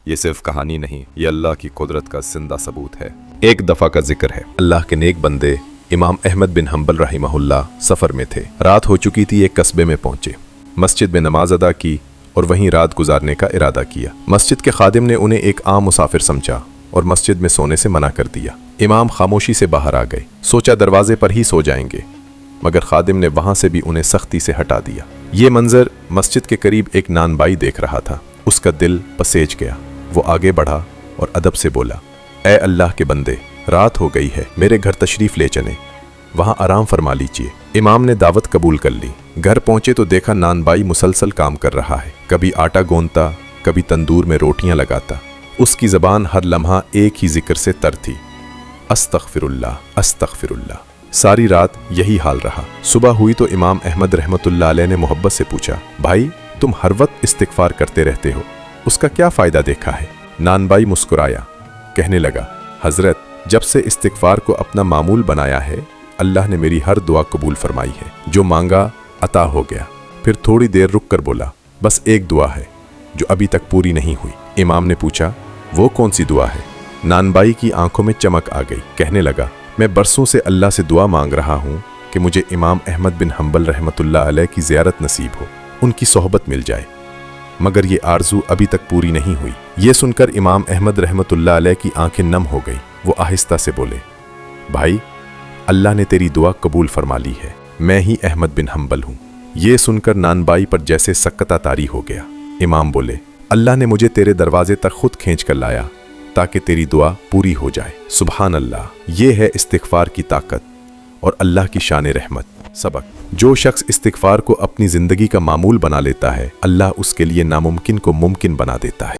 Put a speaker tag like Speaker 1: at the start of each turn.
Speaker 1: یہ صرف کہانی نہیں، یہ اللہ کی قدرت کا زندہ ثبوت ہے۔ ایک دفعہ کا ذکر ہے، اللہ کے نیک بندے امام احمد بن حنبل رحمہ اللہ سفر میں تھے۔ رات ہو چکی تھی، ایک قصبے میں پہنچے، مسجد میں نماز ادا کی اور وہیں رات گزارنے کا ارادہ کیا۔ مسجد کے خادم نے انہیں ایک عام مسافر سمجھا اور مسجد میں سونے سے منع کر دیا۔ امام خاموشی سے باہر آ گئے، سوچا دروازے پر ہی سو جائیں گے، مگر خادم نے وہاں سے بھی انہیں سختی سے ہٹا دیا۔ یہ منظر مسجد کے قریب ایک نان بائی دیکھ رہا تھا، اس کا دل پسیج گیا۔ وہ آگے بڑھا اور ادب سے بولا، اے اللہ کے بندے، رات ہو گئی ہے، میرے گھر تشریف لے چلیں، وہاں آرام فرما لیجیے۔ امام نے دعوت قبول کر لی۔ گھر پہنچے تو دیکھا نان بائی مسلسل کام کر رہا ہے، کبھی آٹا گوندتا، کبھی تندور میں روٹیاں لگاتا۔ اس کی زبان ہر لمحہ ایک ہی ذکر سے تر تھی، استغفر اللہ استغفر اللہ۔ ساری رات یہی حال رہا۔ صبح ہوئی تو امام احمد رحمۃ اللہ علیہ نے محبت سے پوچھا، بھائی تم ہر وقت استغفار کرتے رہتے ہو، اس کا کیا فائدہ دیکھا ہے؟ نان بائی مسکرایا، کہنے لگا، حضرت جب سے استغفار کو اپنا معمول بنایا ہے، اللہ نے میری ہر دعا قبول فرمائی ہے، جو مانگا عطا ہو گیا۔ پھر تھوڑی دیر رک کر بولا، بس ایک دعا ہے جو ابھی تک پوری نہیں ہوئی۔ امام نے پوچھا، وہ کون سی دعا ہے؟ نان بائی کی آنکھوں میں چمک آ گئی، کہنے لگا، میں برسوں سے اللہ سے دعا مانگ رہا ہوں کہ مجھے امام احمد بن حنبل رحمۃ اللہ علیہ کی زیارت نصیب ہو، ان کی صحبت مل جائے، مگر یہ آرزو ابھی تک پوری نہیں ہوئی۔ یہ سن کر امام احمد رحمۃ اللہ علیہ کی آنکھیں نم ہو گئی۔ وہ آہستہ سے بولے، بھائی اللہ نے تیری دعا قبول فرما لی ہے، میں ہی احمد بن حنبل ہوں۔ یہ سن کر نان بائی پر جیسے سکتہ طاری ہو گیا۔ امام بولے، اللہ نے مجھے تیرے دروازے تک خود کھینچ کر لایا تاکہ تیری دعا پوری ہو جائے۔ سبحان اللہ، یہ ہے استغفار کی طاقت اور اللہ کی شان رحمت۔ سبق: جو شخص استغفار کو اپنی زندگی کا معمول بنا لیتا ہے، اللہ اس کے لیے ناممکن کو ممکن بنا دیتا ہے۔